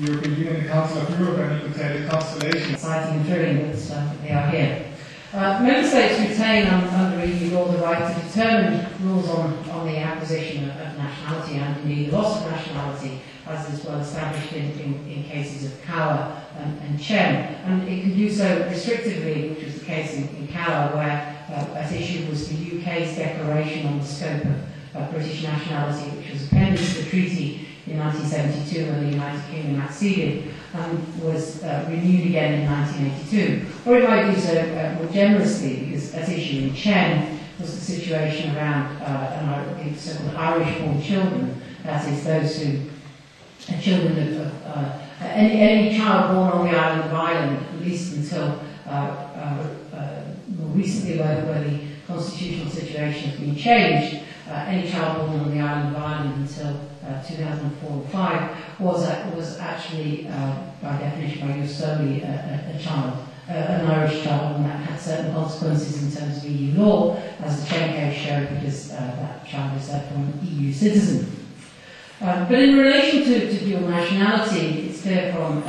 European Union, the Council of Europe, and you could say the constellation. Exciting and thrilling that they are here. Member States retain under EU law the right to determine rules on the acquisition of nationality and indeed the loss of nationality, as is well established in cases of Kawa and Chen. And it can do so restrictively, which was the case in Kawa, where at issue was the UK's declaration on the scope of British nationality, which was appended to the treaty in 1972 when the United Kingdom acceded, and was renewed again in 1982. Or it might do so more generously, because at issue in Chen was the situation around so-called Irish-born children, that is, those who are children of any child born on the island of Ireland, at least until more recently, where the constitutional situation has been changed, any child born on the island of Ireland until 2004 or 5 was actually, by definition, by use solely a child, an Irish child, and that had certain consequences in terms of EU law, as the Chen case showed, because that child is therefore an EU citizen. But in relation to dual nationality, it's clear from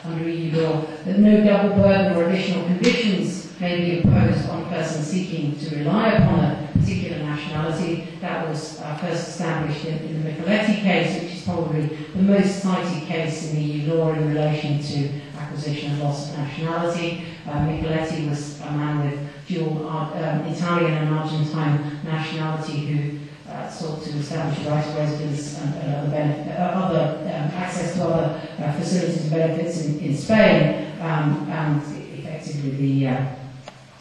under EU law that no double burden or additional conditions may be imposed on a person seeking to rely upon a particular nationality. That was first established in the Micheletti case, which is probably the most cited case in EU law in relation to acquisition and loss of nationality. Micheletti was a man with dual Italian and Argentine nationality who sought to establish the right of residence and other access to other facilities and benefits in Spain, and effectively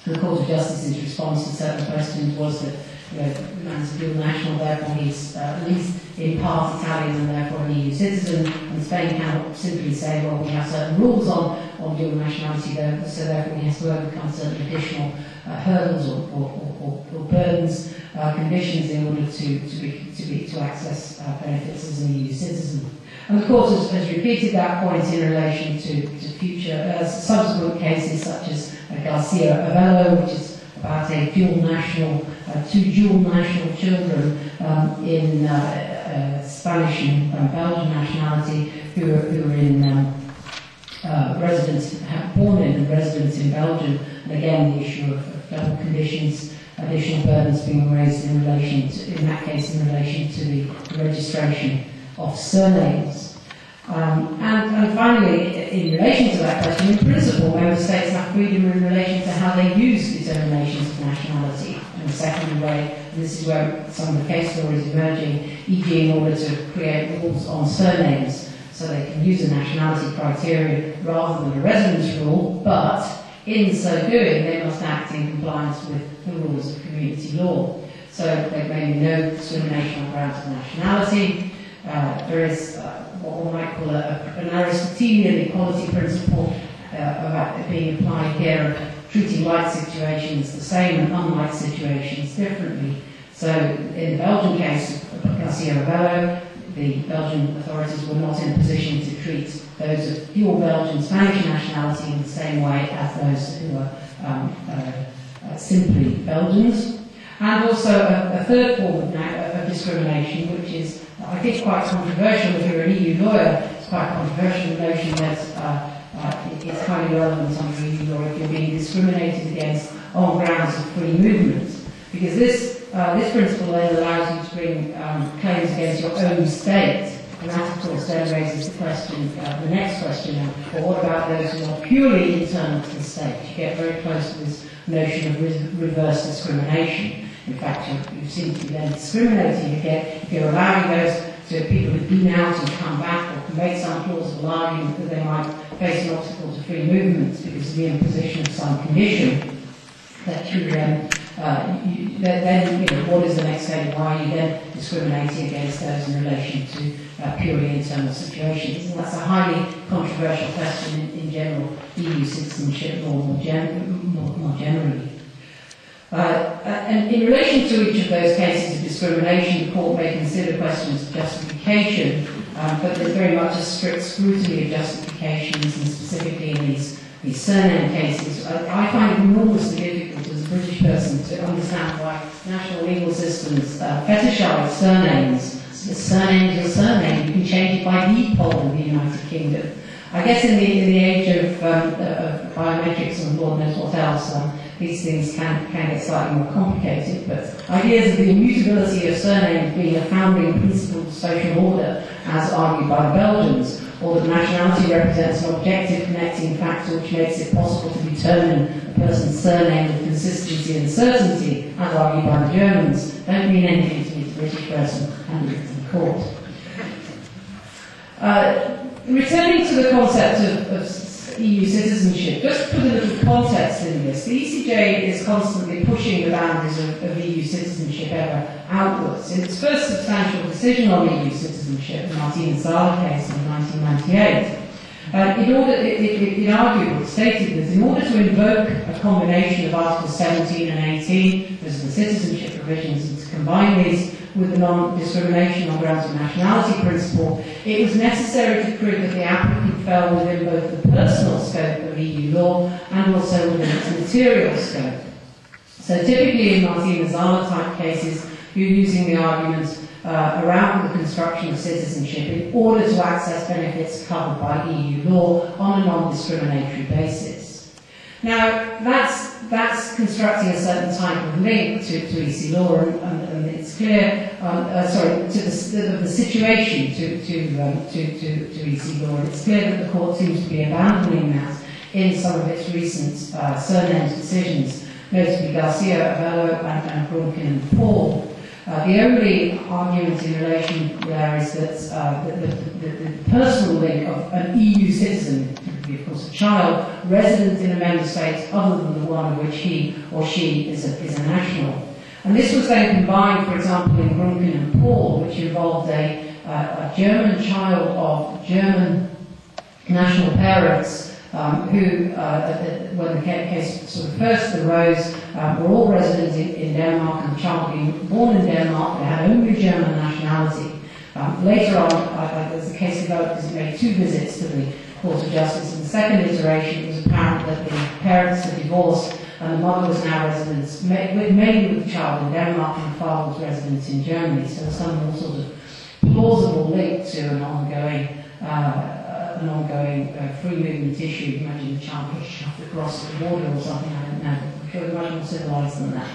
the Court of Justice's response to certain questions was that the man's a dual national, therefore he's at least in part Italian and therefore an EU citizen, and Spain cannot simply say, well, we have certain rules on dual nationality, so therefore he has to overcome certain additional hurdles or burdens, conditions in order to access benefits as an EU citizen. And the Court has repeated that point in relation to future subsequent cases such as Garcia Avello, which is about a two dual national children in Spanish and Belgian nationality who were in born in and residents in Belgium. And again, the issue of double conditions, additional burdens being raised in relation to, in that case, in relation to the registration of surnames. And finally, in relation to that question, in principle, member states have freedom in relation to how they use determinations of nationality in a secondary way, and this is where some of the case law is emerging, e.g. in order to create rules on surnames, so they can use a nationality criteria rather than a residence rule, but in so doing, they must act in compliance with the rules of community law. So there may be no discrimination on grounds of nationality. There is what one might call an Aristotelian equality principle being applied here, of treating like situations the same and unlike situations differently. So in the Belgian case of Garcia Avello, the Belgian authorities were not in a position to treat those of dual Belgian Spanish nationality in the same way as those who were simply Belgians. And also a third form of discrimination, which is, I think, quite controversial. If you're an EU lawyer, it's quite a controversial notion that it's highly relevant under EU law if you're being discriminated against on grounds of free movement. Because this principle then allows you to bring claims against your own state. And that, of course, then raises the question, the next question, well, what about those who are purely internal to the state? You get very close to this notion of reverse discrimination. In fact, you seem to be then discriminating again if you're allowing those to people who've been out and come back, or can make some plausible argument that they might face an obstacle to free movement because of the imposition of some condition that you then what is the next stage? Why are you then discriminating against those in relation to purely internal situations? And that's a highly controversial question in general EU citizenship law more generally. And in relation to each of those cases of discrimination, the court may consider questions of justification, but there's very much a strict scrutiny of justifications, and specifically in these surname cases. I find it enormously difficult as a British person to understand why national legal systems fetishize surnames. The surname is a surname. You can change it by deed poll. The United Kingdom. I guess in the age of biometrics and Lord knows what else, these things can get slightly more complicated, but ideas of the immutability of surname being a founding principle of social order, as argued by the Belgians, or that nationality represents an objective connecting factor which makes it possible to determine a person's surname with consistency and certainty, as argued by the Germans, don't mean anything to me, the British person and the Britain court. Returning to the concept of EU citizenship, just to put a little context in this, the ECJ is constantly pushing the boundaries of EU citizenship ever outwards. In its first substantial decision on EU citizenship, the Martin Zala case in 1998, it stated that in order to invoke a combination of Articles 17 and 18, those are the citizenship provisions, and to combine these with the non-discrimination on grounds of nationality principle, it was necessary to prove that the applicant fell within both the personal scope of EU law and also within its material scope. So typically in Martin Zala type cases, you're using the argument around the construction of citizenship in order to access benefits covered by EU law on a non-discriminatory basis. Now, that's constructing a certain type of link to EC law, and it's clear, to the situation to EC law, and it's clear that the court seems to be abandoning that in some of its recent surnames decisions, notably Garcia, Avello, and Brunken and Paul. The only argument in relation there is that the personal link of an EU citizen, typically of course a child, resident in a member state other than the one of which he or she is a national. And this was then combined, for example, in Brunken and Paul, which involved a German child of German national parents who, when the case sort of first arose, were all residents in Denmark, and the child being born in Denmark, they had only German nationality. Later on, as the case developed, because it made 2 visits to the Court of Justice. In the second iteration, it was apparent that the parents had divorced, and the mother was now resident, mainly with the child in Denmark, and the father was resident in Germany. So some more sort of plausible link to an ongoing free movement issue. Imagine the child being shoved across the border or something, I don't know. I'm sure it's much more civilized than that.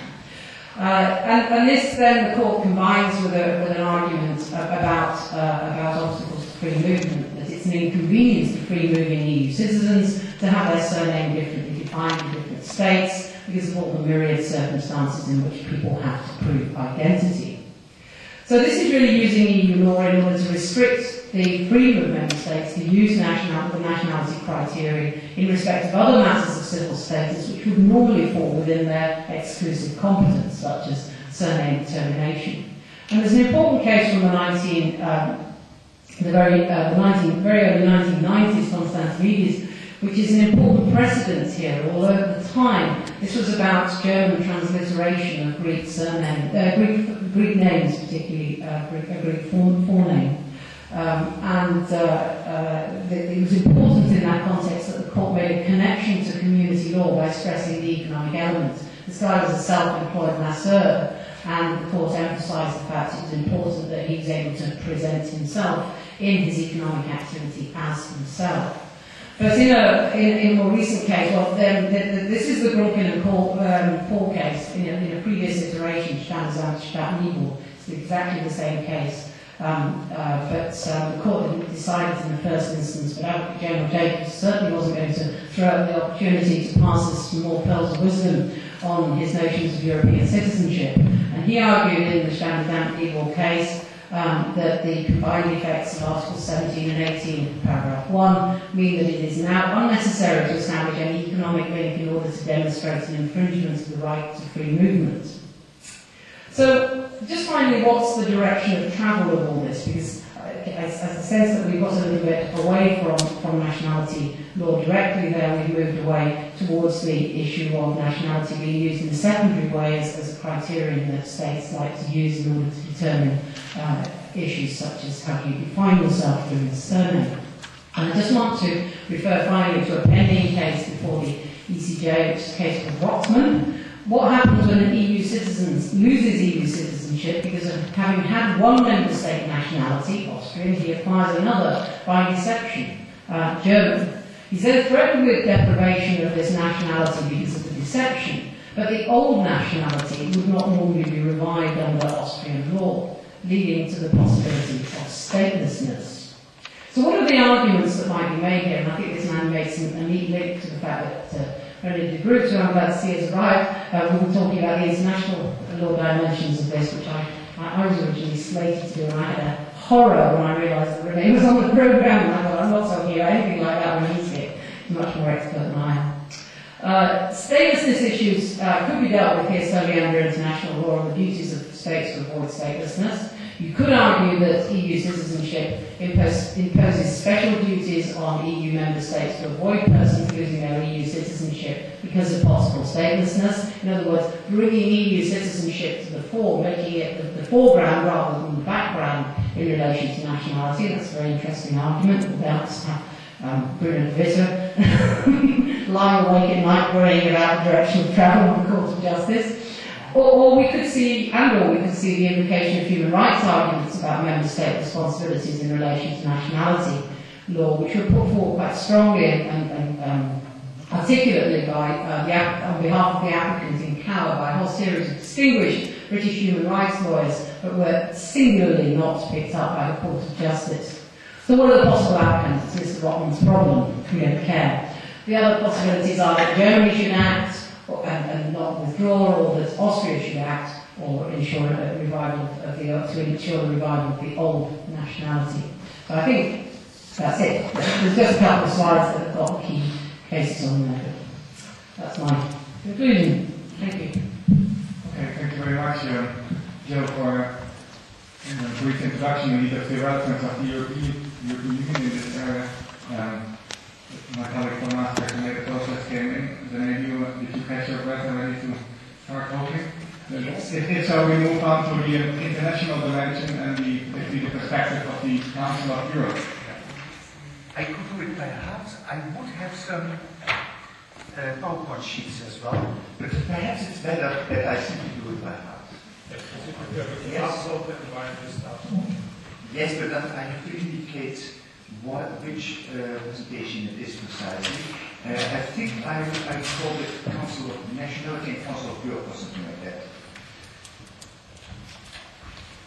And this then the court combines with an argument about obstacles to free movement, that it's an inconvenience to free moving EU citizens to have their surname differently defined in different states because of all the myriad circumstances in which people have to prove identity. So this is really using EU law in order to restrict the freedom of member states to use the nationality criteria in respect of other matters of civil status which would normally fall within their exclusive competence, such as surname determination. And there's an important case from the very early 1990s, Constantinides, which is an important precedent here, although at the time this was about German transliteration of Greek Greek names, particularly a Greek forename. It was important in that context that the court made a connection to community law by stressing the economic element. This guy was a self-employed masseur, and the court emphasised the fact it was important that he was able to present himself in his economic activity as himself. But in a more recent case, this is the Brunken and Paul case in a previous iteration, Stadt-Nibel. It's exactly the same case. But the court had decided in the first instance, but Advocate General Jacobs certainly wasn't going to throw out the opportunity to pass us some more pearls of wisdom on his notions of European citizenship. And he argued in the Stadt-Nibel case that the combined effects of Articles 17 and 18, paragraph 1, mean that it is now unnecessary to establish any economic link in order to demonstrate an infringement of the right to free movement. So, just finally, what's the direction of travel of all this? Because I sense that we've got a little bit away from nationality law directly there. We've moved away towards the issue of nationality being used in a secondary way as a criterion that states like to use in order to determine issues such as how do you define yourself through the surname. And I just want to refer finally to a pending case before the ECJ, which is a case called Rottman, what happens when an EU citizen loses EU citizenship because of having had one member state nationality, Austria, he acquires another by deception, German. He says threatened with deprivation of this nationality because of the deception, but the old nationality would not normally be revived under Austrian law, leading to the possibility of statelessness. So what are the arguments that might be made here? And I think this man makes a neat link to the fact that René de Groot, who I'm glad to see has arrived, we were talking about the international law dimensions of this, which I was originally slated to do, and I had a horror when I realised that René was on the programme, and I thought, I'm not talking about anything like that when he's here. He's much more expert than I am. Statelessness issues could be dealt with here solely under international law and the duties of states to avoid statelessness. You could argue that EU citizenship imposes special duties on EU member states to avoid persons losing their EU citizenship because of possible statelessness. In other words, bringing EU citizenship to the fore, making it the foreground rather than the background in relation to nationality. That's a very interesting argument. Without Bruno Witter lying awake at night worrying about the direction of travel on the Court of Justice. Or we could see the implication of human rights arguments about member state responsibilities in relation to nationality law, which were put forward quite strongly and articulately by on behalf of the applicant in Cower by a whole series of distinguished British human rights lawyers, but were singularly not picked up by the Court of Justice. So what are the possible outcomes? It's Mr. Rotman's problem. We don't care. The other possibilities are that Germany should act and not withdraw, or that Austria should act, or ensure a revival of the old nationality. So I think that's it. There's just a couple of slides that have got key cases on there. That's my conclusion. Thank you. Okay, thank you very much, Joe, for a brief introduction of the development of the European Union in this area. My colleague from Maastricht and the process came in. Then did you catch your breath and ready to start talking? Yes. If so, we move on to the international dimension and the perspective of the Council of Europe. I could do it by heart. I would have some PowerPoint sheets as well, but perhaps it's better that I simply do it by heart. Yes. Yes, but then I have to indicate which presentation it is precisely. I think I called it Council of Nationality and Council of Europe or something like that.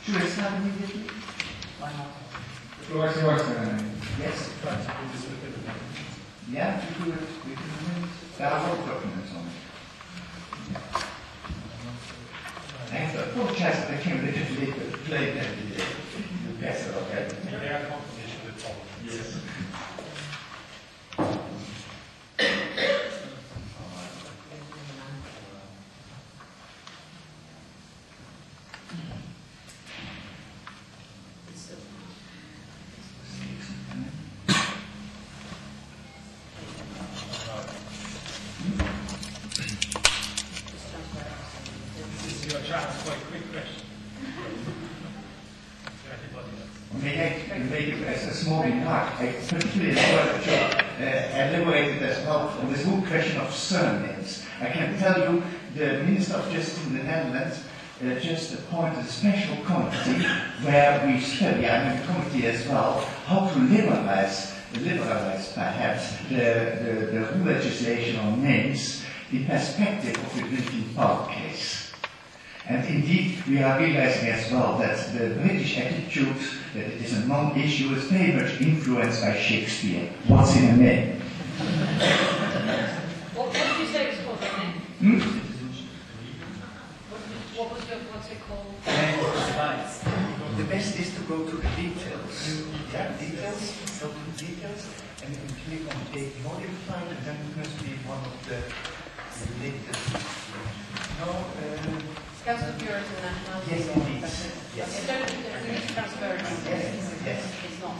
Should I start immediately? Why not? The floor is yours, Yes. Yeah, we do it within a minute. There are a lot of documents on it. I have to apologize that I came a little late, but played that video. Yes, okay. Yes. I particularly enjoyed Joe elaborated as well on this whole question of surnames. I can tell you the Minister of Justice in the Netherlands just appointed a special committee where we study, I'm in the committee as well, how to liberalize perhaps the rule legislation on names in perspective of the drinking power case. And indeed, we are realizing as well that the British attitude that it is a non-issue is very much influenced by Shakespeare. What's in a name? What did you say it was called, name? What's it called? The best is to go to the details. Yeah, details, go to the details, and you can click on date modified, and then it must be one of the latest. Council of Europe and Nationality. Yes, indeed. Yes. There is transparency. Yes. It's not.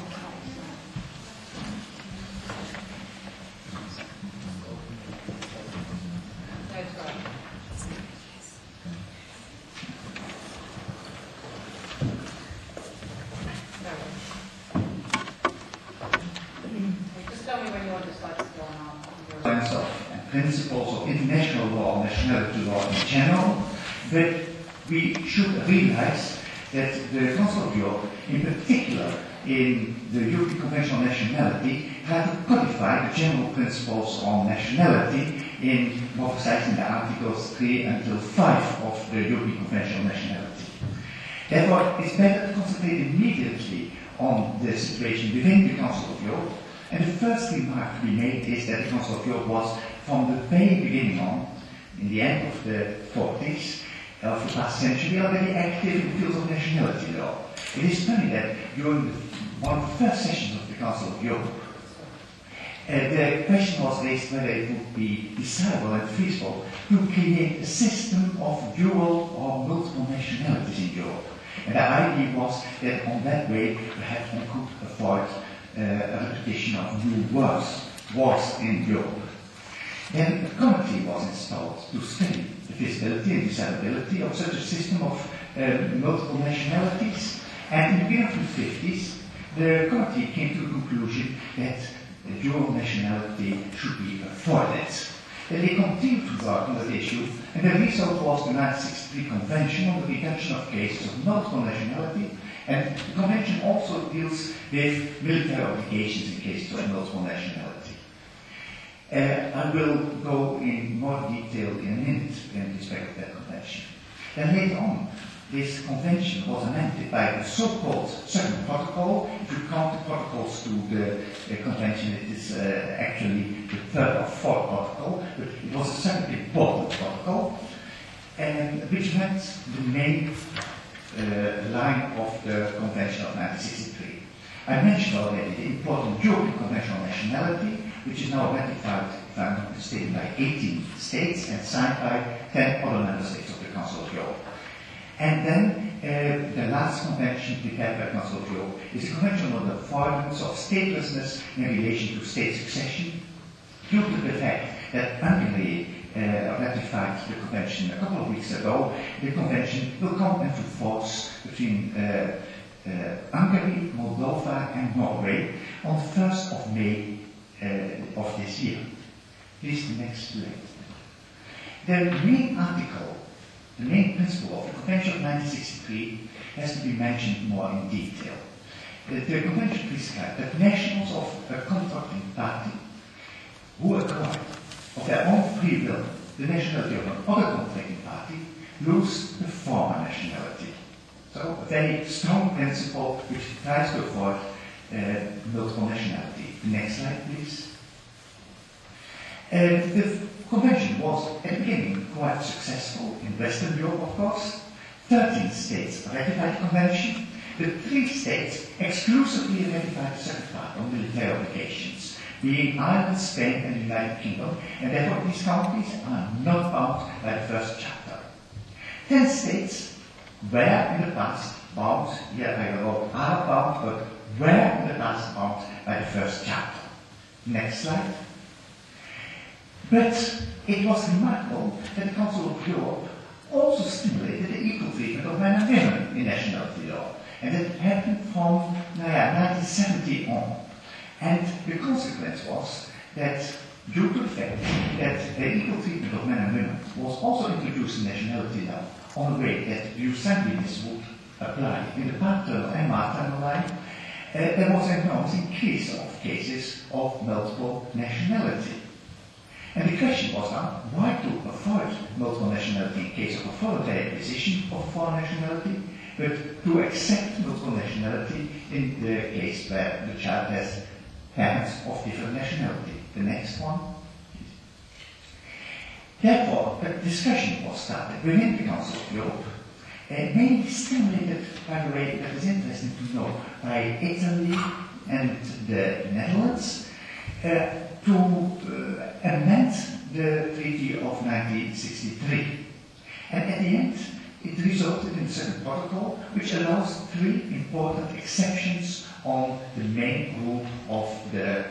That's right. Just tell me when you want the slides to go on. principles of international law, nationality law in general, but we should realize that the Council of Europe, in particular in the European Convention on Nationality, had to codify the general principles on nationality in what resides in the Articles 3 until 5 of the European Convention on Nationality. Therefore, it's better to concentrate immediately on the situation within the Council of Europe. And the first remark to be made is that the Council of Europe was, from the very beginning on, in the end of the 40s of the past century, already active in the field of nationality law. It is funny that during one of the first sessions of the Council of Europe, the question was raised whether it would be desirable and feasible to create a system of dual or multiple nationalities in Europe. And the idea was that on that way, perhaps we could avoid a repetition of new wars in Europe. Then a committee was installed to study the feasibility and desirability of such a system of multiple nationalities. And in the beginning of the 50s, the committee came to the conclusion that dual nationality should be avoided. And they continued to work on that issue, and the result was the 1963 Convention on the reduction of cases of multiple nationality, and the Convention also deals with military obligations in cases of multiple nationality. I will go in more detail in a minute in respect of that Convention. Then later on, this Convention was amended by the so-called second protocol. If you count the protocols to the Convention, it is actually the third or fourth protocol, but it was a second important protocol, and which met the main line of the Convention of 1963. I mentioned already the important European Convention on Nationality, which is now ratified, if I'm not mistaken, by 18 states and signed by 10 other member states of the Council of Europe. And then the last convention prepared by the Council of Europe is the Convention on the Avoidance of Statelessness in relation to state succession, due to the fact that Hungary ratified the convention a couple of weeks ago. The convention will come into force between Hungary, Moldova and Norway on the 1st of May of this year. This is the next slide. The main article, the main principle of the Convention of 1963 has to be mentioned more in detail. The Convention prescribes that nationals of a contracting party who acquire of their own free will the nationality of another contracting party lose the former nationality. So a very strong principle which tries to avoid multiple nationality. Next slide, please. The Convention was, at the beginning, quite successful in Western Europe, of course. 13 states ratified the Convention. The 3 states exclusively ratified the second part on military obligations, being Ireland, Spain, and the United Kingdom, and therefore these countries are not bound by the first chapter. 10 states were in the past bound, here I wrote are bound, but were in the past bound by the first chapter. Next slide. But it was remarkable that the Council of Europe also stimulated the equal treatment of men and women in nationality law. And that happened from 1970 on. And the consequence was that, due to the fact that the equal treatment of men and women was also introduced in nationality law on the way that the EUCITAC would apply in the paternal and maternal line, there was an enormous increase of cases of multiple nationality. And the question was now, why to avoid multiple nationality in case of a voluntary acquisition of foreign nationality, but to accept multiple nationality in the case where the child has parents of different nationality. The next one. Therefore, a discussion was started within the Council of Europe, mainly stimulated, by the way, that is interesting to know, by Italy and the Netherlands, to amend the Treaty of 1963. And at the end, it resulted in the second protocol, which allows 3 important exceptions on the main rule of the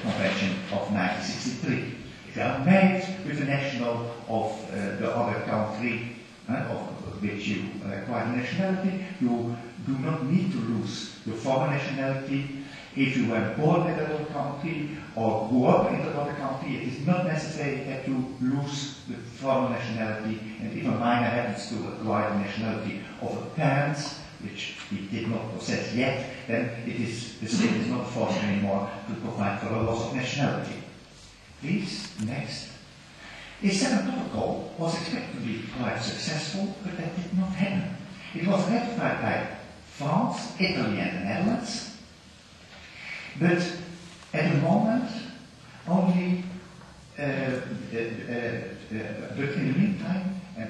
Convention of 1963. If you are married with a national of the other country of which you acquire nationality, you do not need to lose your former nationality. If you were born in another country or grew up in another country, it is not necessary that you lose the former nationality, and if a minor happens to acquire the nationality of a parent, which he did not possess yet, then the state is not forced anymore to provide for a loss of nationality. Please, next. The second protocol was expected to be quite successful, but that did not happen. It was ratified by France, Italy, and the Netherlands, but at the moment, only, but in the meantime, and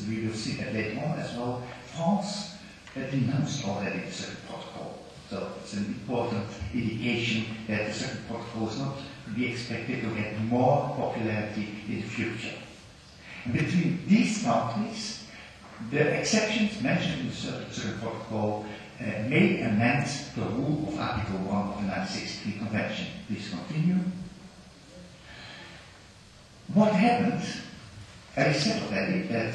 we will see that later on as well, France denounced already the second protocol. So it's an important indication that the second protocol is not to be expected to get more popularity in the future. And between these countries, the exceptions mentioned in the second protocol may amend the rule of Article 1 of the 1963 Convention. Please continue. What happened? I said already that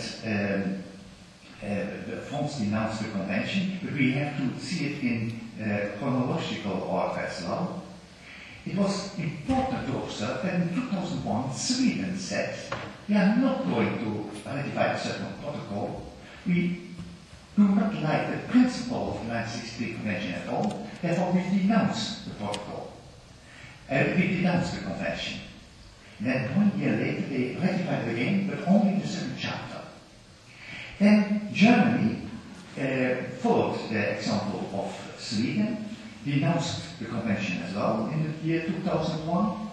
France denounced the convention, but we have to see it in chronological order as well. It was important to observe that in 2001, Sweden said, we are not going to ratify the second protocol. We do not like the principle of the 1963 Convention at all, therefore we denounce the protocol. We denounce the convention. Then 1 year later they ratified it again, but only the second chapter. Then Germany followed the example of Sweden, denounced the convention as well in the year 2001,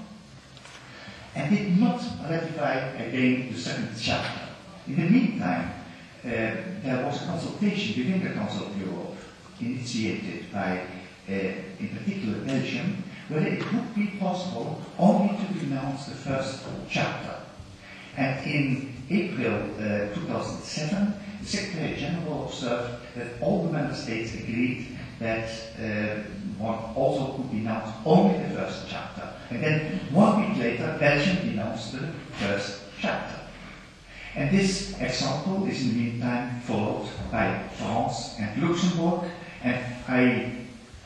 and did not ratify again the second chapter. In the meantime, there was a consultation within the Council of Europe, initiated by, in particular, Belgium, whether it would be possible only to denounce the first chapter. And in April 2007, the Secretary General observed that all the member states agreed that one also could denounce only the first chapter. And then 1 week later, Belgium denounced the first chapter. And this example is in the meantime followed by France and Luxembourg, and I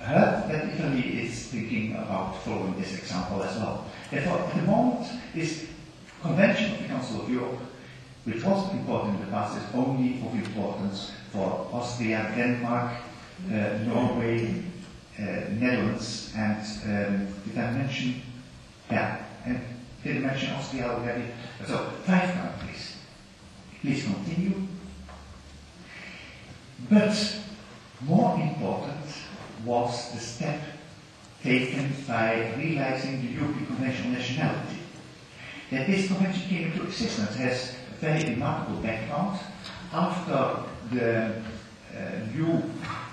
heard that Italy is thinking about following this example as well. Therefore, at the moment, this Convention of the Council of Europe, which was important in the past, is only of importance for Austria, Denmark, Norway, Netherlands, and did I mention? Yeah, and did I mention Austria already? So, 5 countries. Please continue. But more important was the step taken by realizing the European Convention on Nationality. That this convention came into existence has a very remarkable background. After the new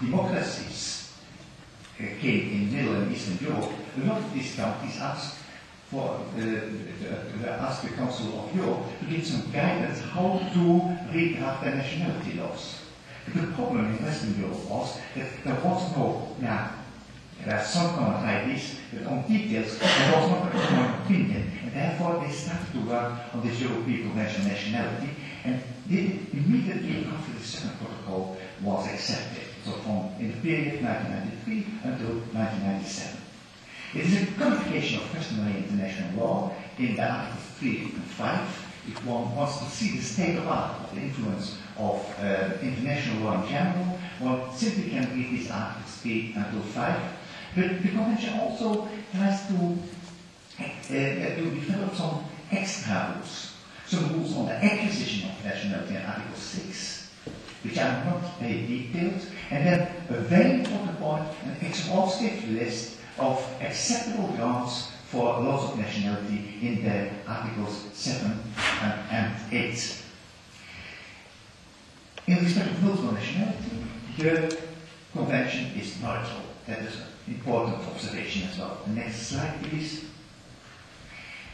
democracies came in Middle and Eastern Europe, a lot of these countries asked the Council of Europe to give some guidance how to redraft their nationality laws. But the problem in Western Europe was that there was no, there are some common ideas, but on details there was not a common opinion, and therefore they started to work on this European Convention on Nationality, and did it immediately after the second protocol was accepted, so from in the period 1993 until 1997. It is a codification of customary international law in the Articles 3 and 5. If one wants to see the state of art of the influence of international law in general, one simply can read these Articles 3 until 5. But the Convention also tries to develop some extra rules. Some rules on the acquisition of nationality in Article 6, which are not very detailed, and then a very important point, an exhaustive list of acceptable grounds for loss of nationality in the Articles 7 and 8. In respect of multiple nationality, the Convention is neutral. That is an important observation as well. The next slide, please.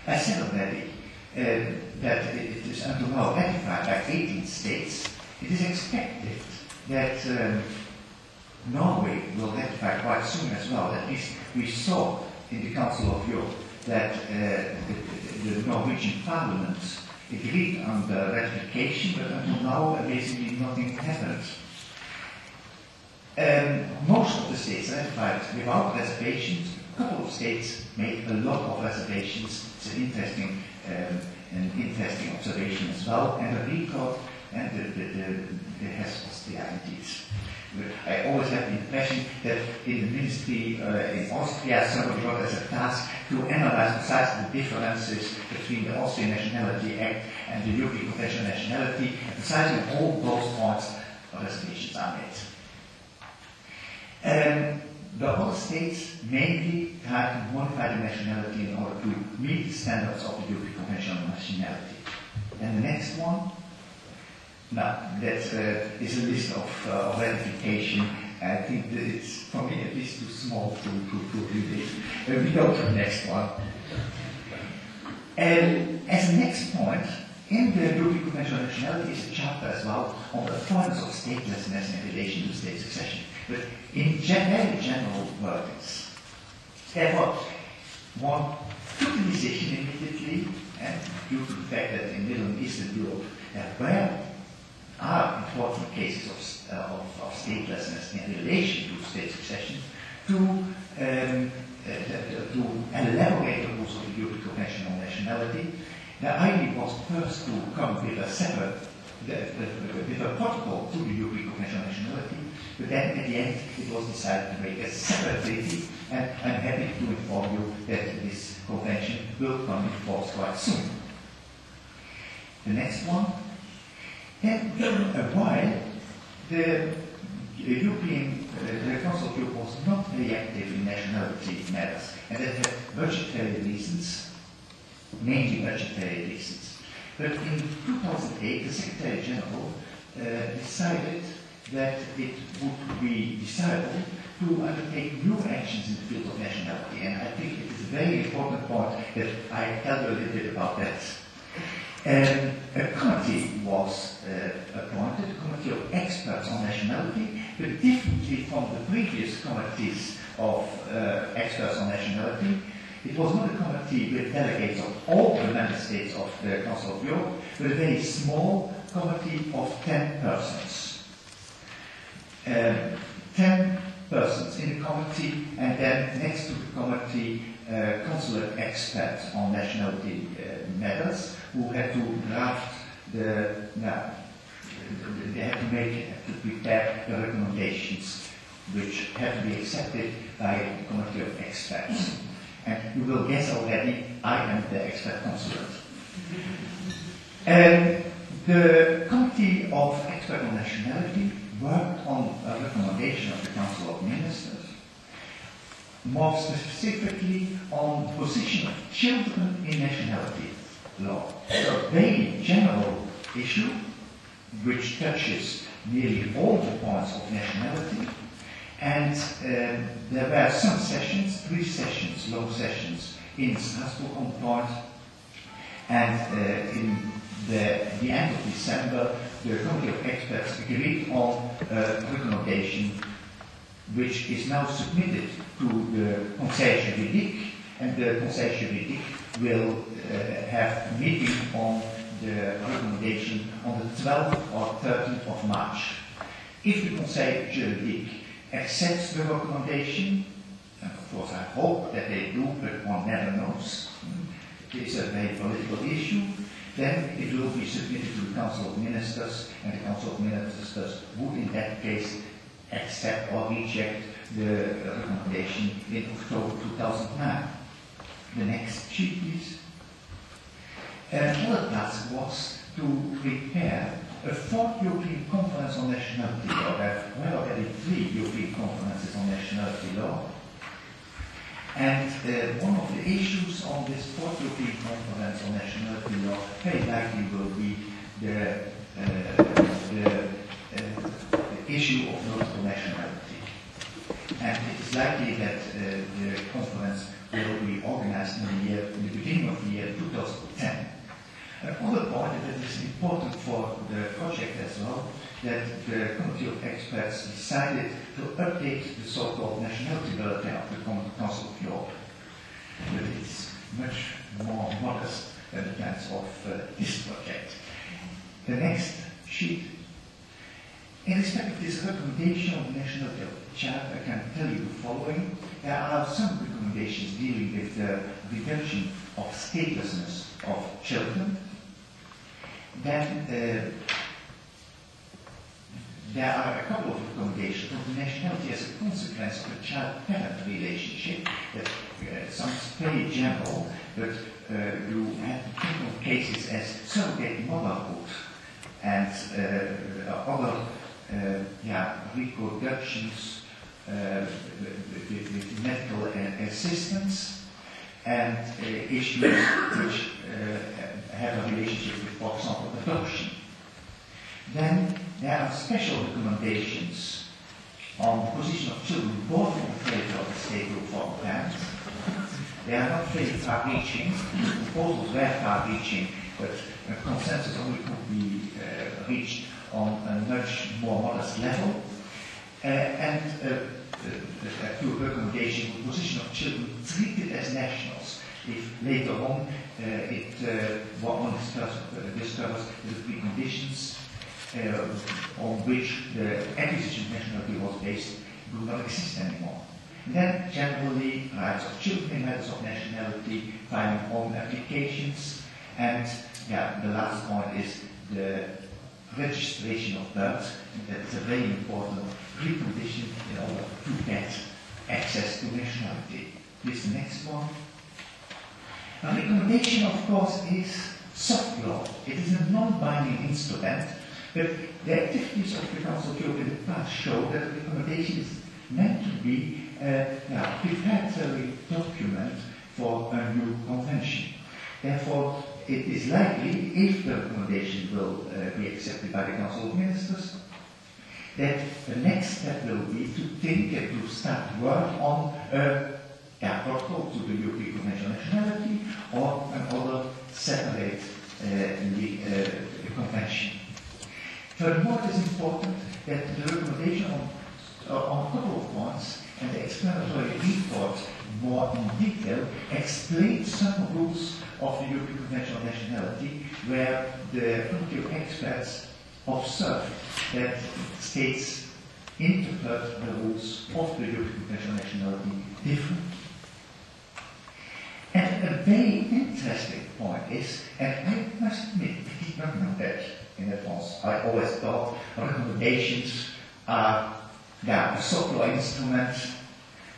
I said already that it is until now ratified by 18 states. It is expected that Norway will ratify quite soon as well. At least we saw in the Council of Europe that the Norwegian Parliament agreed on the ratification, but until now basically nothing happened. Most of the states ratified without reservations. A couple of states made a lot of reservations. It's an interesting observation as well. And the record and the has the ideas. I always have the impression that in the ministry in Austria, somebody got as a task to analyze precisely the differences between the Austrian Nationality Act and the European Convention on Nationality, and precisely on all those points reservations are made. The other states mainly try to modify the nationality in order to meet the standards of the European Convention on Nationality. And the next one, now that is a list of ratification. I think that it's, for me at least, too small to read it. We go to the next one. And as a next point, in the European Convention on Nationality is a chapter as well on the importance of statelessness in relation to state succession. But in very general wordings. Therefore, one took the decision immediately, and due to the fact that in Middle and Eastern Europe there are important cases of statelessness in relation to state succession, to elaborate the rules of the European Convention on Nationality. The idea was first to come with a separate, with a protocol to the European Convention on Nationality, but then at the end it was decided to make a separate treaty, and I'm happy to inform you that this convention will come in force quite soon. The next one. And for a while, the European, the Council of Europe was not very active in nationality matters, and that had budgetary reasons, mainly budgetary reasons. But in 2008, the Secretary General decided that it would be desirable to undertake new actions in the field of nationality, and I think it is a very important point that I tell you a little bit about that. A committee was appointed, a committee of experts on nationality, but differently from the previous committees of experts on nationality. It was not a committee with delegates of all the member states of the Council of Europe, but a very small committee of 10 persons. 10 persons in the committee, and then next to the committee, consular experts on nationality matters, who had to draft they had to prepare the recommendations which had to be accepted by the committee of experts. And you will guess already, I am the expert consulate. The committee of experts on nationality worked on a recommendation of the Council of Ministers, more specifically on the position of children in nationality law. So a very general issue which touches nearly all the points of nationality, and there were some sessions, 3 sessions, long sessions in Strasbourg on the point, and in the end of December the Committee of Experts agreed on a recommendation which is now submitted to the Conseil Juridique, and the Conseil Juridique will have a meeting on the recommendation on the 12th or 13th of March. If the Conseil Juridique accepts the recommendation, and of course I hope that they do, but one never knows, it is a very political issue, then it will be submitted to the Council of Ministers, and the Council of Ministers would in that case accept or reject the recommendation in October 2009. The next sheet, please. Another task was to prepare a 4th European Conference on Nationality Law. There were already 3 European conferences on nationality law. And one of the issues on this 4th European Conference on Nationality Law very likely will be the issue of multiple nationality. And it is likely that the conference will be organized in the beginning of the year 2010. Another point that is important for the project as well, that the Committee of Experts decided to update the so-called nationality bulletin of the Council of Europe. But it's much more modest than the plans of this project. The next sheet. In respect of this recommendation on the nationality of are some recommendations dealing with the reduction of statelessness of children. Then there are a couple of recommendations on the nationality as a consequence of a child-parent relationship that sounds very general, but you have to think of cases as surrogate motherhood and other reproductions with medical assistance and issues which have a relationship with, for example, adoption. Then there are special recommendations on the position of children born in favor of the state or foreign parents. They are not very far-reaching. The proposals were far-reaching, but a consensus only could be reached on a much more modest level. And a few recommendations on the position of children treated as nationals. If later on one discovers the preconditions on which the acquisition of nationality was based do not exist anymore. And then generally rights of children in matters of nationality, filing home applications, and the last point is the registration of birth. That is a very important precondition in order to get access to nationality. This next one. A recommendation, of course, is soft law. It is a non-binding instrument, but the activities of the Council of Europe in the past show that the recommendation is meant to be a preparatory document for a new convention. Therefore, it is likely, if the recommendation will be accepted by the Council of Ministers, that the next step will be to think and to start work on a protocol to the European Convention on Nationality or another separate convention. Furthermore, it is important that the recommendation on a couple of points and the explanatory report more in detail explains some rules of the European Convention on Nationality where the frontier experts observe that states interpret the rules of the European Convention on Nationality differently. And a very interesting point is, and I must admit, I did not know that in advance. I always thought recommendations are a soft law instrument,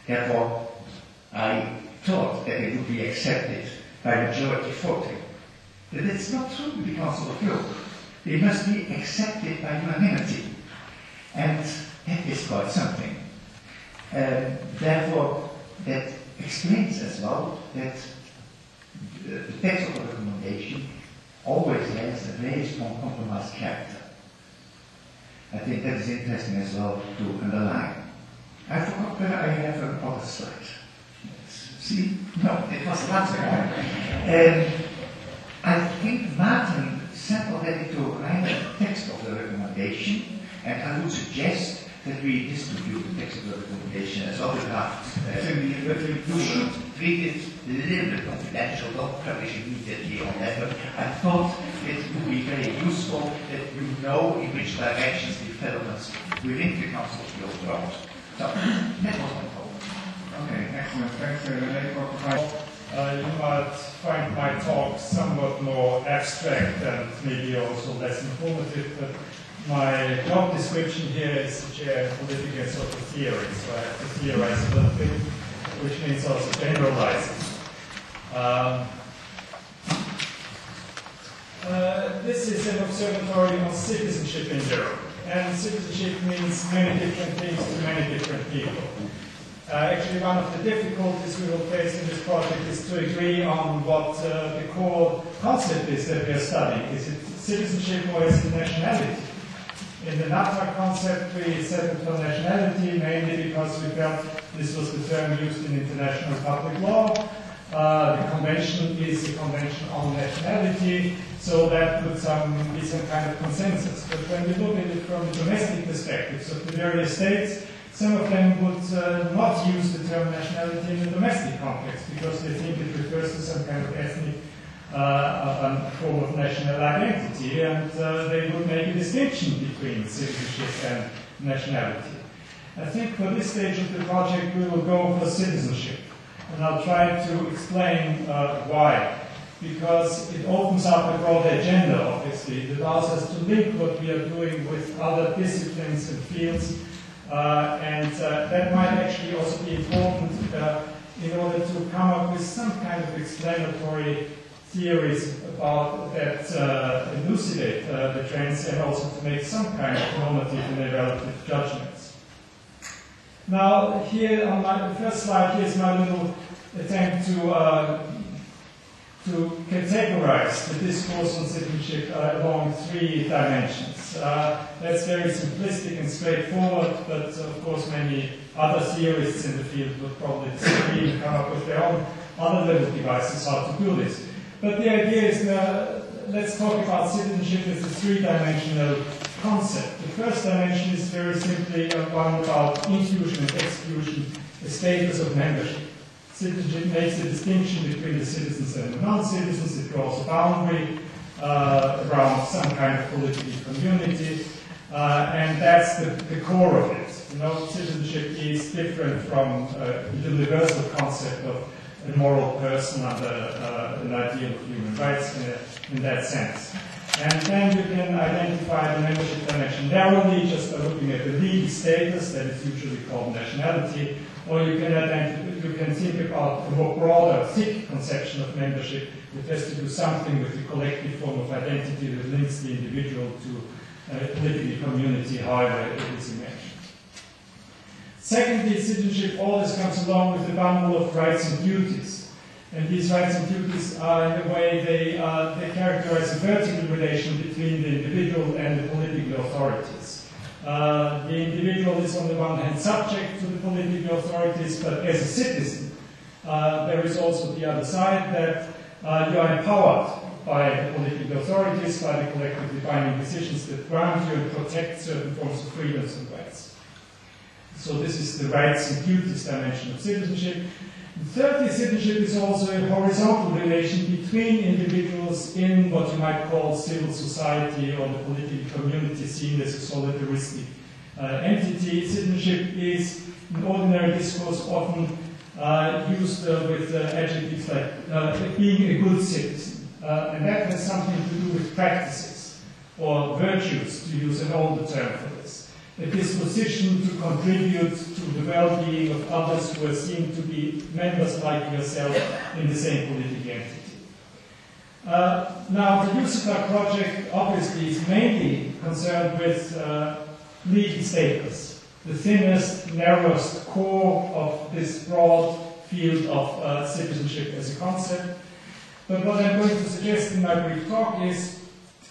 therefore I thought that it would be accepted by majority voting. But that's not true with the Council of Europe. They must be accepted by unanimity. And that is quite something. Therefore, that explains as well that the text of the recommendation always has a very strong compromise character. I think that is interesting as well to underline. I forgot whether I have another slide. See? No, it was last one. I think Martin sent already to Rainer the text of the recommendation, and I would suggest that we distribute the text of the recommendation as other drafts. You should treat it a little bit confidential, don't publish immediately on that, but I thought it would be very useful that you know in which directions developments within the Council of Europe go. So, that was my thought. Okay, excellent. Thanks, Renee, for providing. You might find my talk somewhat more abstract and maybe also less informative, but my job description here is to chair political and social theory, so I have to theorize a little bit, which means also generalizing. This is an observatory on citizenship in Europe, and citizenship means many different things to many different people. Actually, one of the difficulties we will face in this project is to agree on what the core concept is that we are studying. Is it citizenship or is it nationality? In the NATA concept, we settled on nationality mainly because we felt this was the term used in international public law. The convention is a convention on nationality, so that would be some kind of consensus. But when we look at it from the domestic perspectives of the various states, some of them would not use the term nationality in the domestic context because they think it refers to some kind of ethnic form of national identity, and they would make a distinction between citizenship and nationality. I think for this stage of the project we will go for citizenship, and I'll try to explain why. Because it opens up a broader agenda, obviously. It allows us to link what we are doing with other disciplines and fields, and that might actually also be important in order to come up with some kind of explanatory theories about that elucidate the trends, and also to make some kind of normative and evaluative judgments. Now, here on my first slide, here's my little attempt to categorize the discourse on citizenship along 3 dimensions. That's very simplistic and straightforward, but of course many other theorists in the field would probably disagree and come up with their own other little devices how to do this. But the idea is, let's talk about citizenship as a 3-dimensional concept. The first dimension is very simply one about inclusion and exclusion, the status of membership. Citizenship makes a distinction between the citizens and the non-citizens. It draws a boundary around some kind of political community, and that's the core of it. You know, citizenship is different from the universal concept of a moral person under an ideal of human rights in that sense. And then you can identify the membership dimension narrowly, just by looking at the legal status, that is usually called nationality, or you can think about a more broader, thick conception of membership that has to do something with the collective form of identity that links the individual to a political community, however it is imagined. Secondly, citizenship always comes along with a bundle of rights and duties. And these rights and duties are, in a way, they characterize a vertical relation between the individual and the political authorities. The individual is on the one hand subject to the political authorities, but as a citizen, there is also the other side that you are empowered by the political authorities, by the collectively binding decisions that grant you and protect certain forms of freedoms and rights. So this is the rights and duties dimension of citizenship. Thirdly, citizenship is also a horizontal relation between individuals in what you might call civil society or the political community seen as a solidaristic entity. Citizenship is, in ordinary discourse, often used with adjectives like being a good citizen. And that has something to do with practices or virtues, to use an older term for this. A disposition to contribute to the well-being of others who are seen to be members like yourself in the same political entity. Now, the EUCITAC project obviously is mainly concerned with legal status, the thinnest, narrowest core of this broad field of citizenship as a concept. But what I'm going to suggest in my brief talk is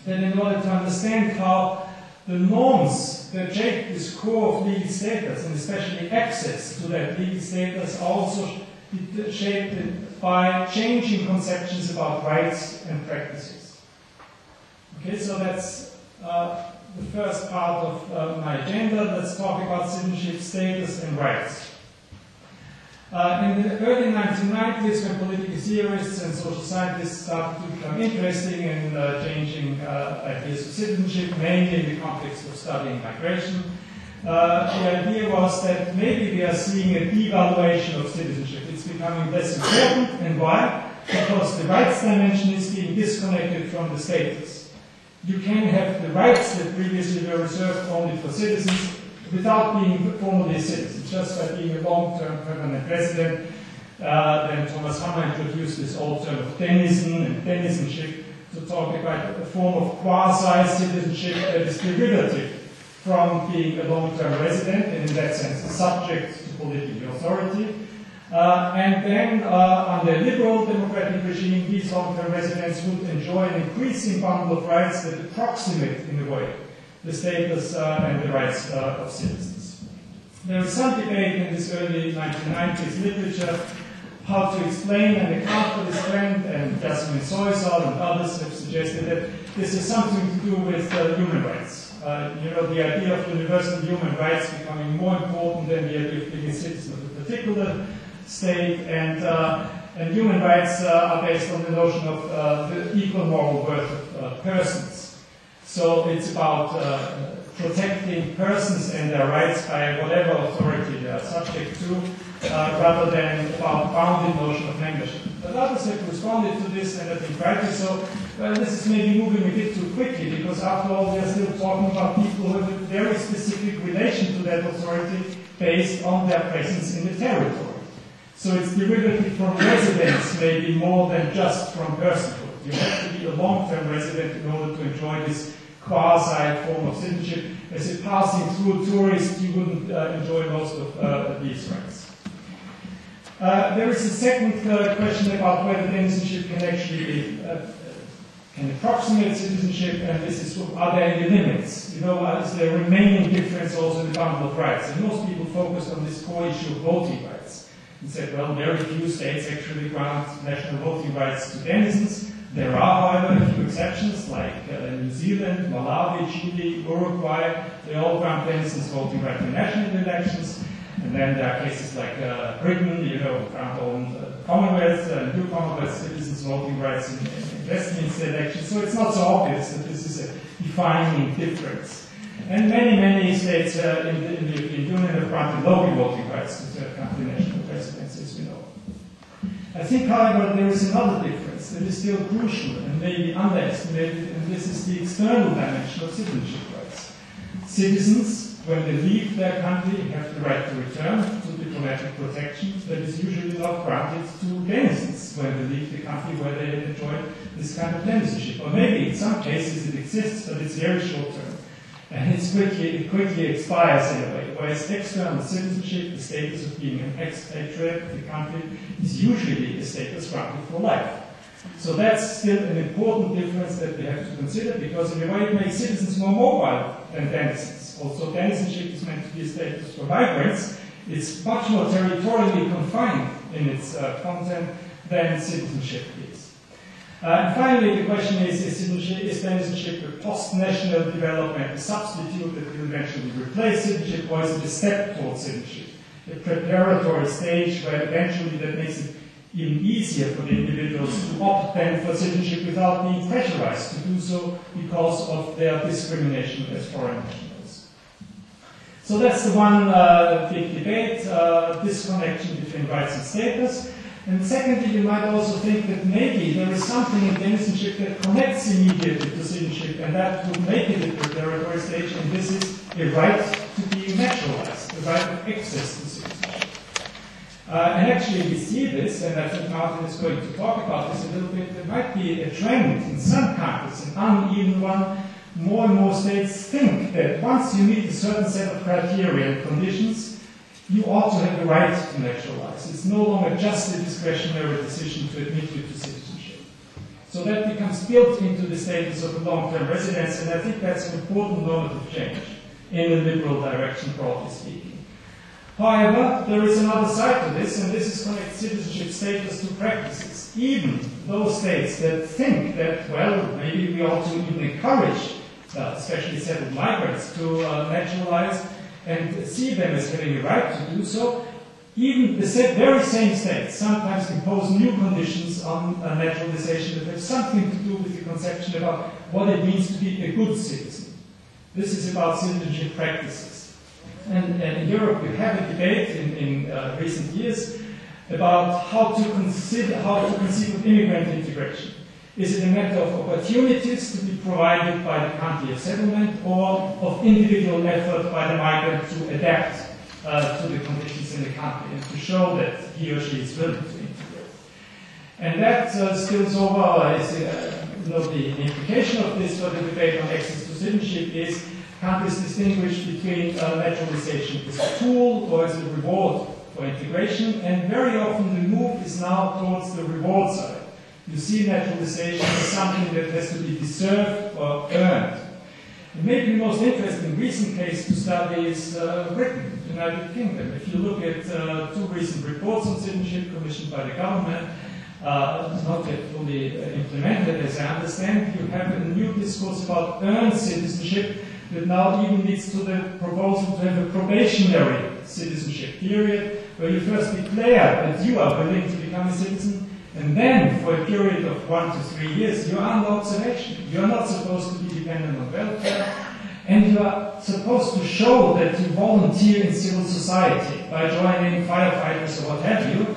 that in order to understand how the norms that shape this core of legal status, and especially access to that legal status, are also shaped by changing conceptions about rights and practices. Okay, so that's the first part of my agenda. Let's talk about citizenship, status, and rights. In the early 1990s, when political theorists and social scientists started to become interested in changing ideas of citizenship, mainly in the context of studying migration, the idea was that maybe we are seeing a devaluation of citizenship. It's becoming less important. And why? Because the rights dimension is being disconnected from the status. You can have the rights that previously were reserved only for citizens without being formally a citizen, just by being a long-term permanent resident. Then Thomas Hammer introduced this old term of denizen and denizenship to talk about a form of quasi-citizenship that is derivative from being a long-term resident, and in that sense subject to political authority. And then, under a liberal democratic regime, these long-term residents would enjoy an increasing bundle of rights that approximate, in a way, the status and the rights of citizens. There is some debate in this early 1990s literature how to explain and account for this trend, and Jasmin Soysal and others have suggested that this has something to do with human rights. You know, the idea of universal human rights becoming more important than the idea of being a citizen of a particular state, and human rights are based on the notion of the equal moral worth of persons. So it's about protecting persons and their rights by whatever authority they are subject to, rather than about bounded notion of membership. But others have responded to this, and I think rightly so. Well, this is maybe moving a bit too quickly, because after all, we are still talking about people who have a very specific relation to that authority based on their presence in the territory. So it's derivative from residence, maybe more than just from personhood. You have to be a long-term resident in order to enjoy this quasi form of citizenship. As a passing through tourist, you wouldn't enjoy most of these rights. There is a second question about whether citizenship can actually be, can approximate citizenship, and this is, are there any limits? You know, is there a remaining difference also in the bundle of rights? And most people focus on this core issue of voting rights and said, well, very few states actually grant national voting rights to denizens. There are, however, a few exceptions, like New Zealand, Malawi, Chile, Uruguay. They all grant denizens voting right in national elections. And then there are cases like Britain, you know, grant all Commonwealth, new Commonwealth citizens voting rights in Westminster elections. So it's not so obvious that this is a defining difference. And many states in the European Union have granted local voting rights to third-country national residents, as we know. I think, however, there is another difference that is still crucial and maybe underestimated, and this is the external dimension of citizenship rights. Citizens, when they leave their country, have the right to return to diplomatic protection that is usually not granted to denizens when they leave the country where they have enjoyed this kind of denizenship. Or maybe in some cases it exists, but it's very short term. And it quickly expires in a way. Whereas external citizenship, the status of being an expatriate in the country, is usually a status granted for life. So that's still an important difference that we have to consider, because in a way it makes citizens more mobile than denizens. Also, denizenship is meant to be a status for migrants. It's much more territorially confined in its content than citizenship is. And finally, the question is citizenship a post-national development, a substitute that will eventually replace citizenship, or is it a step towards citizenship? A preparatory stage where eventually that makes it even easier for the individuals to opt then for citizenship without being pressurized to do so because of their discrimination as foreign nationals. So that's the one big debate, disconnection between rights and status. And secondly, you might also think that maybe there is something in citizenship that connects immediately to citizenship, and that would make it a preparatory stage, and this is a right to be naturalized, a right of access to citizenship. And actually we see this, and I think Martin is going to talk about this a little bit, there might be a trend in some countries, an uneven one. More and more states think that once you meet a certain set of criteria and conditions, you ought to have the right to naturalize. It's no longer just a discretionary decision to admit you to citizenship. So that becomes built into the status of a long-term residence, and I think that's an important normative change in a liberal direction, broadly speaking. However, there is another side to this, and this is connect citizenship status to practices. Even those states that think that, well, maybe we ought to even encourage, especially settled migrants, to naturalize, and see them as having a right to do so, even the very same states sometimes impose new conditions on naturalization that have something to do with the conception about what it means to be a good citizen. This is about citizenship practices. And in Europe we have a debate in recent years about how to conceive of immigrant integration. Is it a matter of opportunities to be provided by the country of settlement, or of individual effort by the migrant to adapt to the conditions in the country and to show that he or she is willing to integrate? And that spills over, the implication of this for the debate on access to citizenship is countries distinguish between naturalization as a tool or as a reward for integration, and very often the move is now towards the reward side. You see naturalization as something that has to be deserved or earned. And maybe the most interesting recent case to study is Britain, the United Kingdom. If you look at two recent reports on citizenship commissioned by the government, not yet fully implemented as I understand, you have a new discourse about earned citizenship that now even leads to the proposal to have a probationary citizenship period, where you first declare that you are willing to become a citizen, and then, for a period of 1 to 3 years, you are under observation. You are not supposed to be dependent on welfare. and you are supposed to show that you volunteer in civil society by joining firefighters or what have you,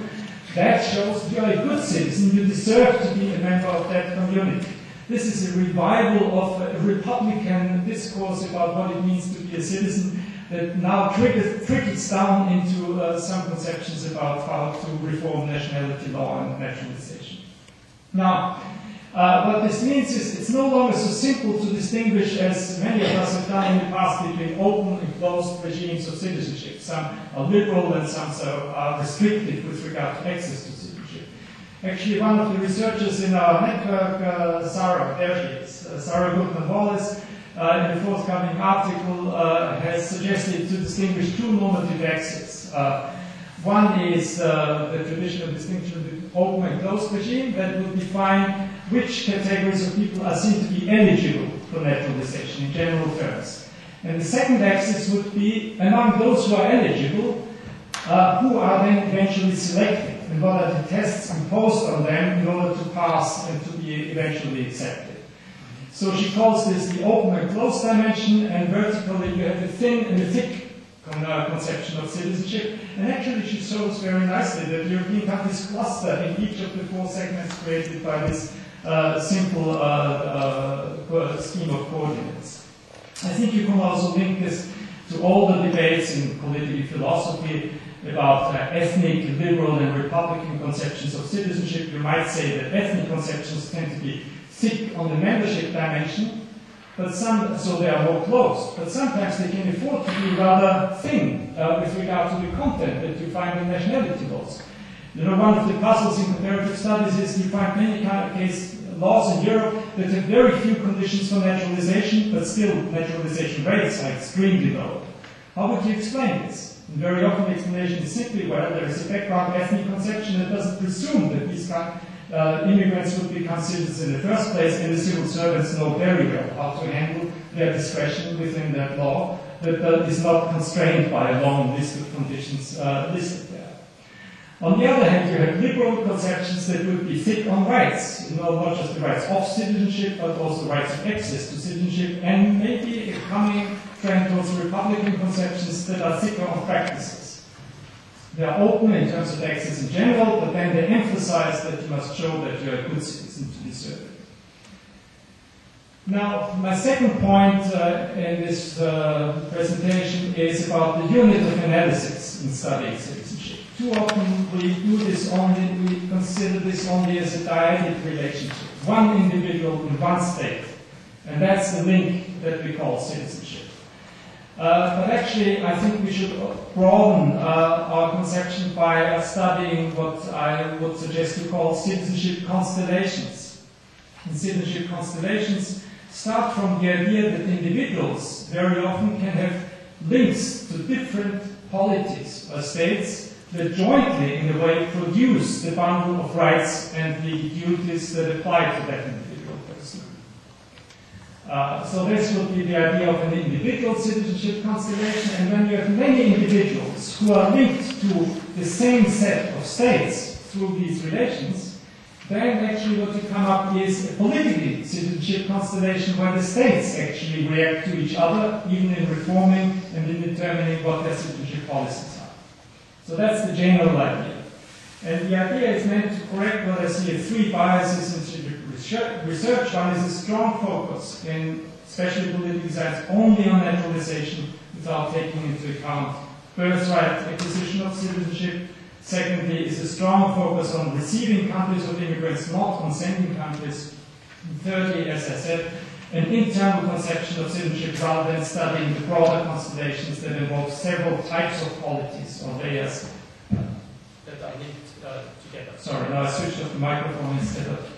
that shows you are a good citizen, you deserve to be a member of that community. This is a revival of a Republican discourse about what it means to be a citizen that now trickles down into some conceptions about how to reform nationality law and naturalization. Now, what this means is it's no longer so simple to distinguish, as many of us have done in the past, between open and closed regimes of citizenship. Some are liberal and some are restrictive with regard to access to citizenship. Actually, one of the researchers in our network, Sarah, there she is, Sarah Goodman-Wallace, in the forthcoming article has suggested to distinguish two normative exits. One is the traditional distinction between open and closed regime that would define which categories of people are seen to be eligible for naturalization in general terms. And the second axis would be among those who are eligible, who are then eventually selected, and what are the tests imposed on them in order to pass and to be eventually accepted. So she calls this the open and closed dimension, and vertically you have the thin and the thick conception of citizenship. And actually she shows very nicely that European countries cluster in each of the four segments created by this simple scheme of coordinates. I think you can also link this to all the debates in political philosophy about ethnic, liberal and republican conceptions of citizenship. You might say that ethnic conceptions tend to be thick on the membership dimension, but so they are more closed. But sometimes they can afford to be rather thin with regard to the content that you find in nationality laws. You know, one of the puzzles in comparative studies is you find many case laws in Europe that have very few conditions for naturalization, but still naturalization rates are extremely low. How would you explain this? And very often the explanation is simply, well, there is a background ethnic conception that doesn't presume that these immigrants would become citizens in the first place, and the civil servants know very well how to handle their discretion within that law that is not constrained by a long list of conditions listed there. On the other hand, you have liberal conceptions that would be thick on rights, not just the rights of citizenship, but also the rights of access to citizenship, and maybe a coming trend towards republican conceptions that are thicker on practices. They are open in terms of access in general, but then they emphasize that you must show that you are a good citizen to deserve it. Now, my second point in this presentation is about the unit of analysis in studying citizenship. Too often we consider this only as a dyadic relationship, one individual in one state, and that's the link that we call citizenship. But actually, I think we should broaden our conception by studying what I would suggest to call citizenship constellations. And citizenship constellations start from the idea that individuals very often can have links to different polities or states that jointly, in a way, produce the bundle of rights and the duties that apply to that individual person. So this would be the idea of an individual citizenship constellation, and when you have many individuals who are linked to the same set of states through these relations, then actually what you come up is a political citizenship constellation where the states actually react to each other, even in reforming and in determining what their citizenship policies are. So that's the general idea. And the idea is meant to correct what I see as three biases in research. One is a strong focus in especially political science only on naturalization without taking into account birthright acquisition of citizenship. Secondly, is a strong focus on receiving countries of immigrants, not on sending countries. And thirdly, as I said, an internal conception of citizenship rather than studying the broader constellations that involve several types of polities or layers that are linked together. Sorry, now I switched off the microphone instead of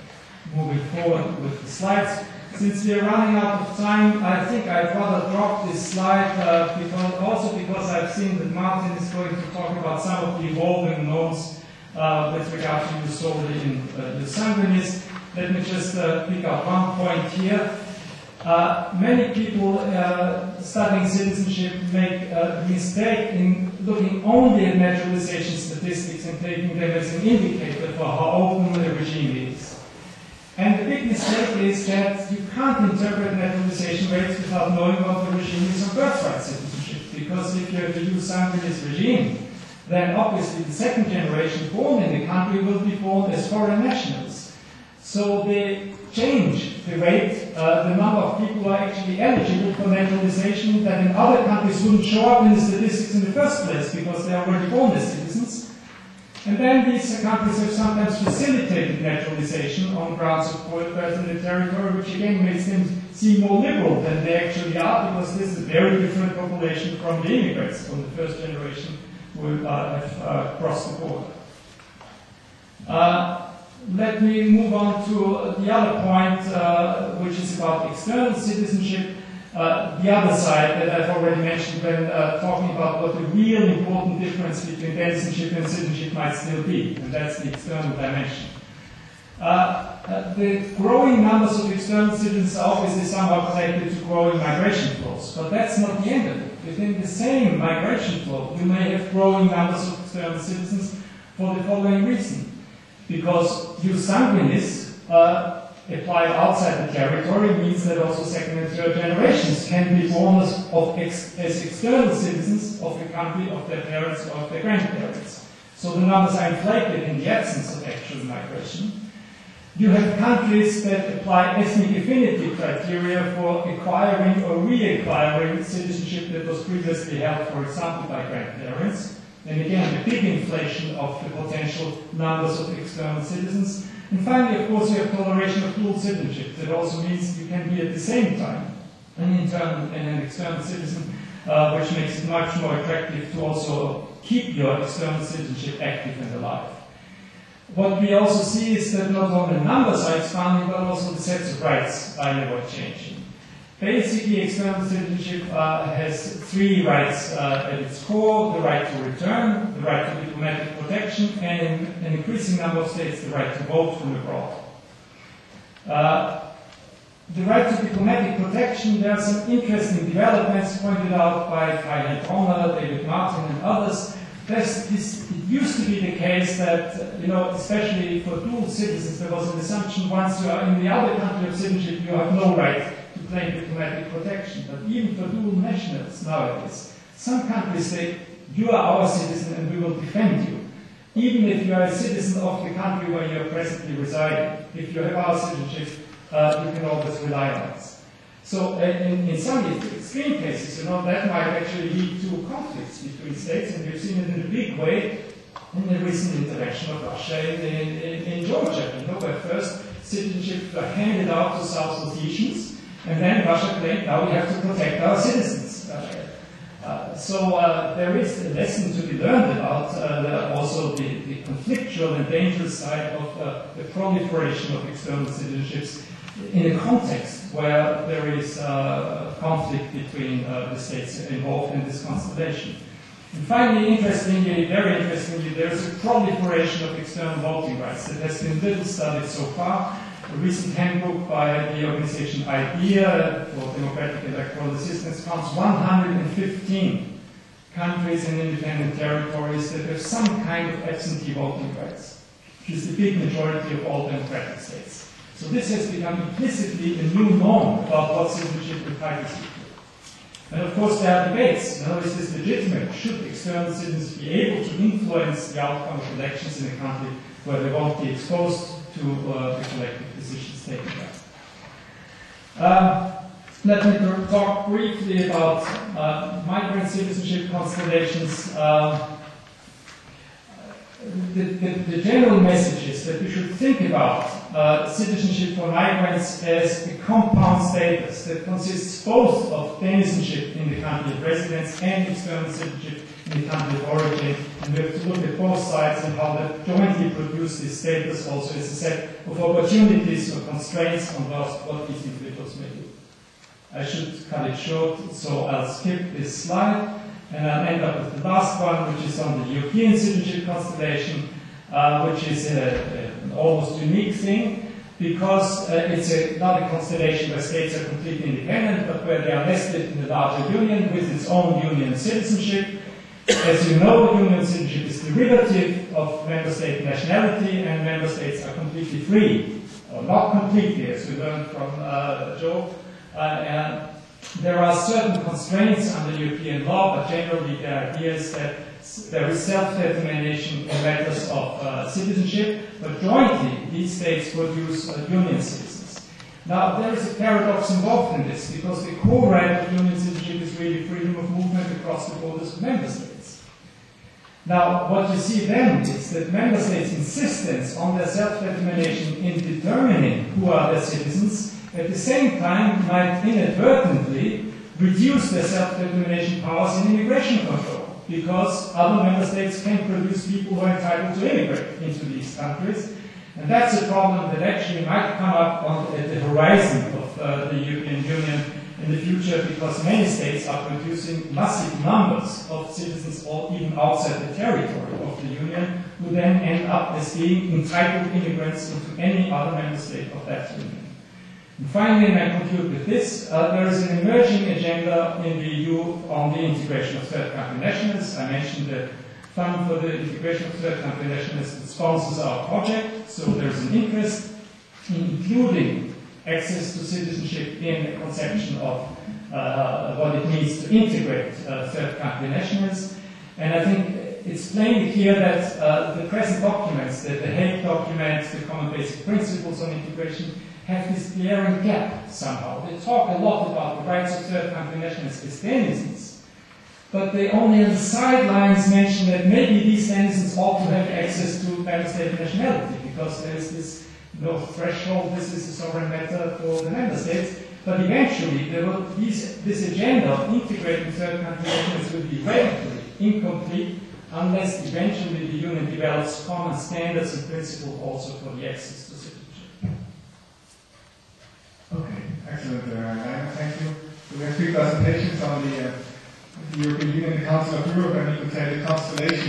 moving forward with the slides. Since we are running out of time, I think I'd rather drop this slide because I've seen that Martin is going to talk about some of the evolving norms with regard to Eusoli and Eusanguinis. Let me just pick up one point here. Many people studying citizenship make a mistake in looking only at naturalization statistics and taking them as an indicator for how open the regime is. And the big mistake is that you can't interpret naturalization rates without knowing what the regime is on birthright citizenship. Because if you have the jus sanguinis regime, then obviously the second generation born in the country will be born as foreign nationals. So they change the rate, the number of people who are actually eligible for naturalization that in other countries wouldn't show up in the statistics in the first place because they are already born as citizens. And then these countries have sometimes facilitated naturalization on grounds of birth in the territory, which again makes them seem more liberal than they actually are, because this is a very different population from the immigrants from the first generation who have crossed the border. Let me move on to the other point, which is about external citizenship. The other side that I've already mentioned when talking about what the real important difference between citizenship and citizenship might still be, and that's the external dimension. The growing numbers of external citizens are obviously somehow connected to growing migration flows, but that's not the end of it. Within the same migration flow, you may have growing numbers of external citizens for the following reason. Because jus sanguinis applied outside the territory means that also second and third generations can be born as external citizens of the country of their parents or of their grandparents. So the numbers are inflated in the absence of actual migration. You have countries that apply ethnic affinity criteria for acquiring or reacquiring citizenship that was previously held, for example, by grandparents. And again, a big inflation of the potential numbers of external citizens. And finally, of course, you have toleration of dual citizenship. That also means you can be at the same time an internal and an external citizen, which makes it much more attractive to also keep your external citizenship active and alive. What we also see is that not only the numbers are expanding, but also the sets of rights are never changing. Basically, external citizenship has three rights at its core: the right to return, the right to diplomatic protection, and in an increasing number of states, the right to vote from abroad. The right to diplomatic protection, there are some interesting developments pointed out by Kai Bronner, David Martin, and others. It used to be the case that, especially for dual citizens, there was an assumption once you are in the other country of citizenship, you have no right to claim diplomatic protection. But even for dual nationals nowadays, some countries say, you are our citizen and we will defend you. Even if you are a citizen of the country where you are presently residing, if you have our citizenship, you can always rely on us. So in some extreme cases, that might actually lead to conflicts between states, and we've seen it in a big way in the recent intervention of Russia in Georgia. Where first citizenship were handed out to South Ossetians, and then Russia claimed, now we have to protect our citizens. So there is a lesson to be learned about also the conflictual and dangerous side of the proliferation of external citizenships in a context where there is conflict between the states involved in this constellation. And finally, very interestingly, there is a proliferation of external voting rights that has been little studied so far. A recent handbook by the organization IDEA for Democratic Electoral Assistance counts 115 countries and independent territories that have some kind of absentee voting rights, which is the big majority of all democratic states. So this has become implicitly a new norm about what citizenship entitles you to. And of course there are debates. Is this legitimate? Should external citizens be able to influence the outcome of elections in a country where they won't be exposed to the collective decisions taken there? Let me talk briefly about migrant citizenship constellations. The general message is that we should think about citizenship for migrants as a compound status that consists both of denizenship in the country of residence and external citizenship in the country of origin. And we have to look at both sides and how they jointly produce this status also as a set of opportunities or constraints on what these individuals may do. I should cut it short, so I'll skip this slide. And I'll end up with the last one, which is on the European citizenship constellation, which is an almost unique thing, because it's not a constellation where states are completely independent, but where they are nested in a larger union with its own union citizenship. As you know, union citizenship is derivative of member state nationality, and member states are completely free or not completely, as we learned from Joe. And there are certain constraints under European law, but generally the idea is that there is self-determination in matters of citizenship, but jointly these states produce union citizens. Now, there is a paradox involved in this, because the core right of union citizenship is really freedom of movement across the borders of member states. Now, what you see then is that member states' insistence on their self-determination in determining who are their citizens at the same time might inadvertently reduce their self-determination powers in immigration control, because other member states can produce people who are entitled to immigrate into these countries. And that's a problem that actually might come up at the horizon of the European Union in the future, because many states are producing massive numbers of citizens, or even outside the territory of the Union, who then end up as being entitled immigrants into any other member state of that Union. And finally, and I conclude with this, there is an emerging agenda in the EU on the integration of third country nationals. I mentioned the fund for the integration of third country nationals that sponsors our project, so there is an interest in including access to citizenship in the conception of what it means to integrate third country nationals. And I think it's plain here that the present documents, the Hague documents, the Common Basic Principles on Integration, have this glaring gap somehow. They talk a lot about the rights of third country nationals as denizens, but they only on the sidelines mention that maybe these denizens ought to have access to member state nationality, because there is this threshold, this is a sovereign matter for the member states. But eventually, this agenda of integrating third country nationals will be radically incomplete unless eventually the Union develops common standards and principles also for the access to citizenship. Okay, excellent, Rainer, thank you. So we have 3 presentations on the European Union, the Council of Europe, and you could say the constellation